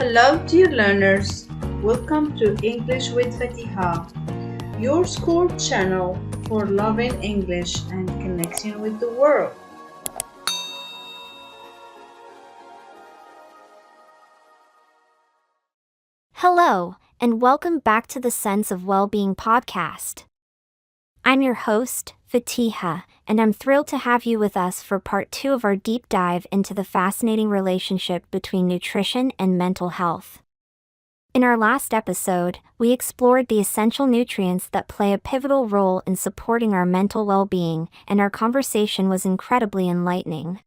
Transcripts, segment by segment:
Hello, dear learners. Welcome to English with Fatiha, your school channel for loving English and connecting with the world. Hello, and welcome back to the Sense of Wellbeing podcast. I'm your host, Fatiha, and I'm thrilled to have you with us for part 2 of our deep dive into the fascinating relationship between nutrition and mental health. In our last episode, we explored the essential nutrients that play a pivotal role in supporting our mental well-being, and our conversation was incredibly enlightening.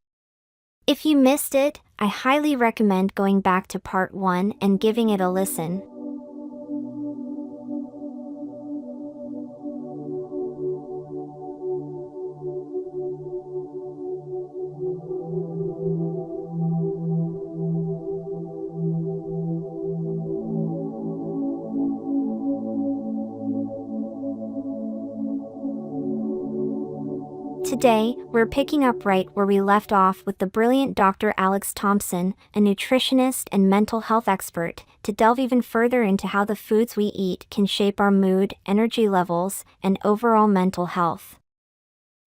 If you missed it, I highly recommend going back to part 1 and giving it a listen. Today, we're picking up right where we left off with the brilliant Dr. Alex Thompson, a nutritionist and mental health expert, to delve even further into how the foods we eat can shape our mood, energy levels, and overall mental health.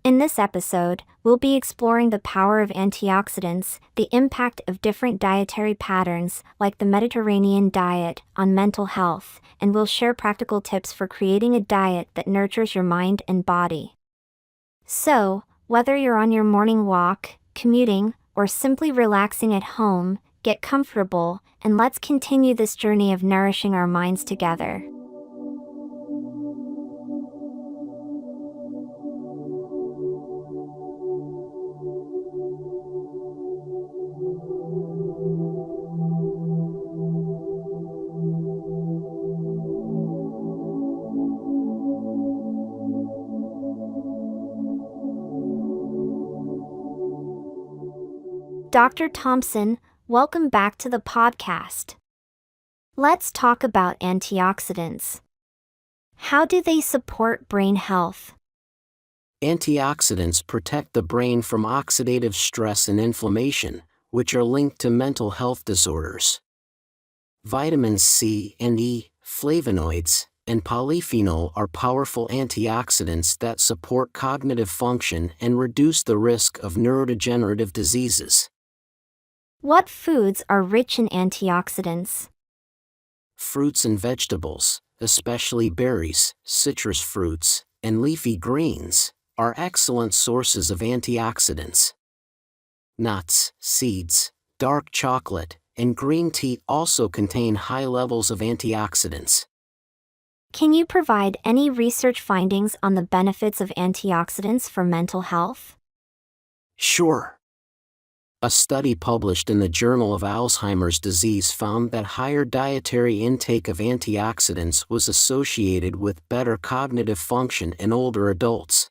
In this episode, we'll be exploring the power of antioxidants, the impact of different dietary patterns, like the Mediterranean diet, on mental health, and we'll share practical tips for creating a diet that nurtures your mind and body. So, whether you're on your morning walk, commuting, or simply relaxing at home, get comfortable, and let's continue this journey of nourishing our minds together. Dr. Thompson, welcome back to the podcast. Let's talk about antioxidants. How do they support brain health? Antioxidants protect the brain from oxidative stress and inflammation, which are linked to mental health disorders. Vitamins C and E, flavonoids, and polyphenol are powerful antioxidants that support cognitive function and reduce the risk of neurodegenerative diseases. What foods are rich in antioxidants? Fruits and vegetables, especially berries, citrus fruits, and leafy greens, are excellent sources of antioxidants. Nuts, seeds, dark chocolate, and green tea also contain high levels of antioxidants. Can you provide any research findings on the benefits of antioxidants for mental health? Sure. A study published in the Journal of Alzheimer's Disease found that higher dietary intake of antioxidants was associated with better cognitive function in older adults.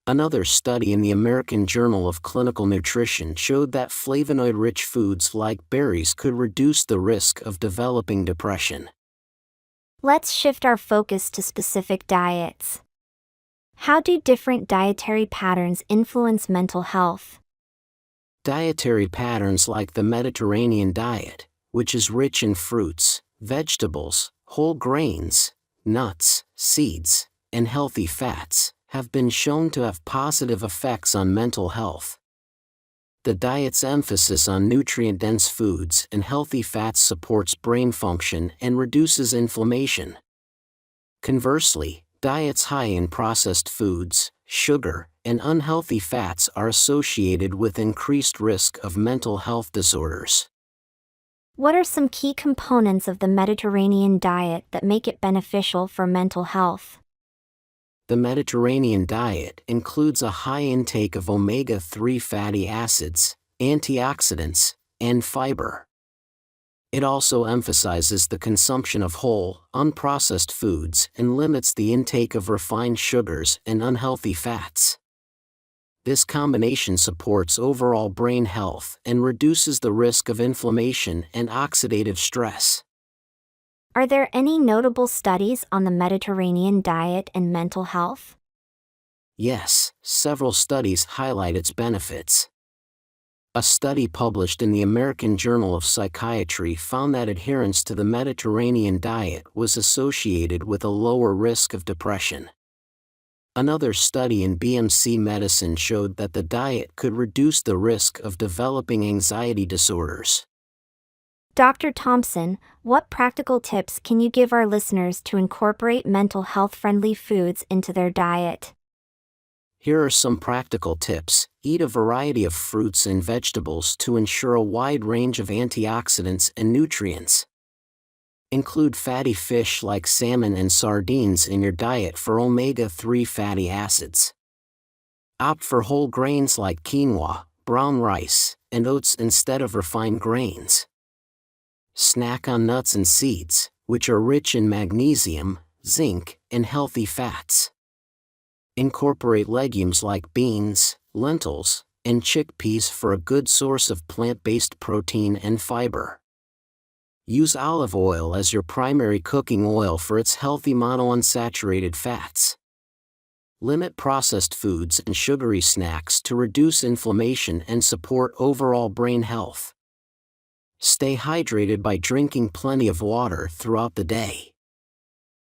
Another study in the American Journal of Clinical Nutrition showed that flavonoid-rich foods like berries could reduce the risk of developing depression. Let's shift our focus to specific diets. How do different dietary patterns influence mental health? Dietary patterns like the Mediterranean diet, which is rich in fruits, vegetables, whole grains, nuts, seeds, and healthy fats, have been shown to have positive effects on mental health. The diet's emphasis on nutrient-dense foods and healthy fats supports brain function and reduces inflammation. Conversely, diets high in processed foods, sugar, and unhealthy fats are associated with increased risk of mental health disorders. What are some key components of the Mediterranean diet that make it beneficial for mental health? The Mediterranean diet includes a high intake of omega-3 fatty acids, antioxidants, and fiber. It also emphasizes the consumption of whole, unprocessed foods and limits the intake of refined sugars and unhealthy fats. This combination supports overall brain health and reduces the risk of inflammation and oxidative stress. Are there any notable studies on the Mediterranean diet and mental health? Yes, several studies highlight its benefits. A study published in the American Journal of Psychiatry found that adherence to the Mediterranean diet was associated with a lower risk of depression. Another study in BMC Medicine showed that the diet could reduce the risk of developing anxiety disorders. Dr. Thompson, what practical tips can you give our listeners to incorporate mental health-friendly foods into their diet? Here are some practical tips. Eat a variety of fruits and vegetables to ensure a wide range of antioxidants and nutrients. Include fatty fish like salmon and sardines in your diet for omega-3 fatty acids. Opt for whole grains like quinoa, brown rice, and oats instead of refined grains. Snack on nuts and seeds, which are rich in magnesium, zinc, and healthy fats. Incorporate legumes like beans, lentils, and chickpeas for a good source of plant-based protein and fiber. Use olive oil as your primary cooking oil for its healthy monounsaturated fats. Limit processed foods and sugary snacks to reduce inflammation and support overall brain health. Stay hydrated by drinking plenty of water throughout the day.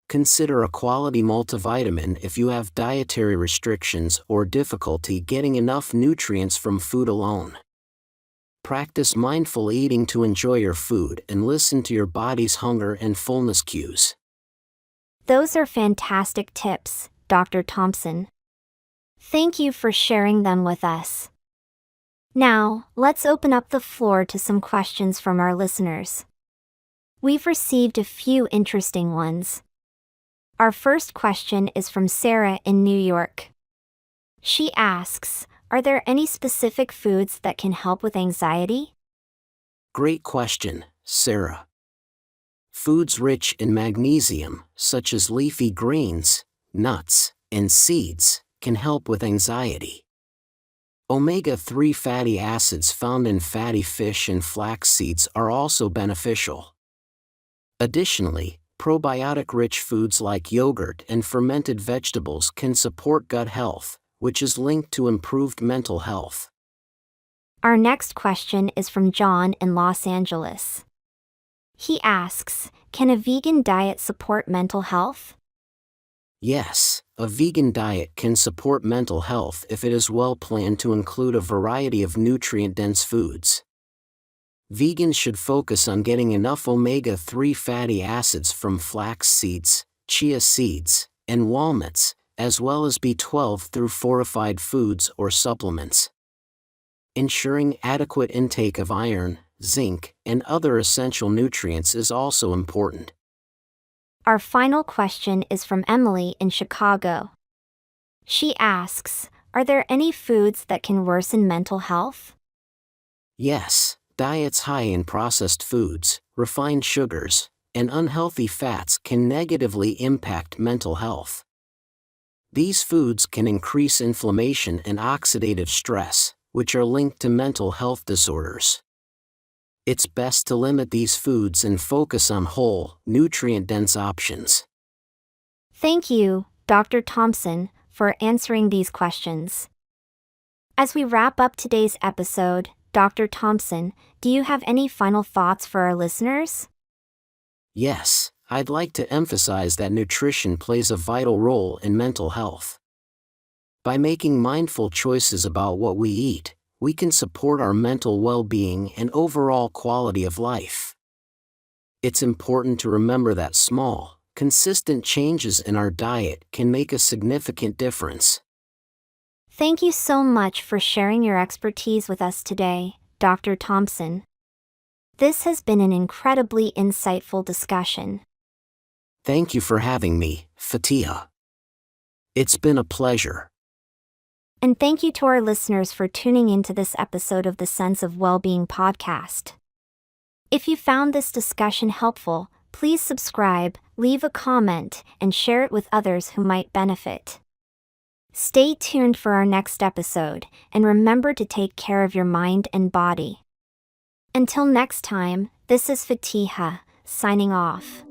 Consider a quality multivitamin if you have dietary restrictions or difficulty getting enough nutrients from food alone. Practice mindful eating to enjoy your food and listen to your body's hunger and fullness cues. Those are fantastic tips, Dr. Thompson. Thank you for sharing them with us. Now, let's open up the floor to some questions from our listeners. We've received a few interesting ones. Our first question is from Sarah in New York. She asks, are there any specific foods that can help with anxiety? Great question, Sarah. Foods rich in magnesium, such as leafy greens, nuts, and seeds, can help with anxiety. Omega-3 fatty acids found in fatty fish and flax seeds are also beneficial. Additionally, probiotic-rich foods like yogurt and fermented vegetables can support gut health, which is linked to improved mental health. Our next question is from John in Los Angeles. He asks, can a vegan diet support mental health? Yes, a vegan diet can support mental health if it is well planned to include a variety of nutrient-dense foods. Vegans should focus on getting enough omega-3 fatty acids from flax seeds, chia seeds, and walnuts, as well as B12 through fortified foods or supplements. Ensuring adequate intake of iron, zinc, and other essential nutrients is also important. Our final question is from Emily in Chicago. She asks, are there any foods that can worsen mental health? Yes, diets high in processed foods, refined sugars, and unhealthy fats can negatively impact mental health. These foods can increase inflammation and oxidative stress, which are linked to mental health disorders. It's best to limit these foods and focus on whole, nutrient-dense options. Thank you, Dr. Thompson, for answering these questions. As we wrap up today's episode, Dr. Thompson, do you have any final thoughts for our listeners? Yes, I'd like to emphasize that nutrition plays a vital role in mental health. By making mindful choices about what we eat, we can support our mental well-being and overall quality of life. It's important to remember that small, consistent changes in our diet can make a significant difference. Thank you so much for sharing your expertise with us today, Dr. Thompson. This has been an incredibly insightful discussion. Thank you for having me, Fatiha. It's been a pleasure. And thank you to our listeners for tuning into this episode of the Sense of Wellbeing podcast. If you found this discussion helpful, please subscribe, leave a comment, and share it with others who might benefit. Stay tuned for our next episode, and remember to take care of your mind and body. Until next time, this is Fatiha, signing off.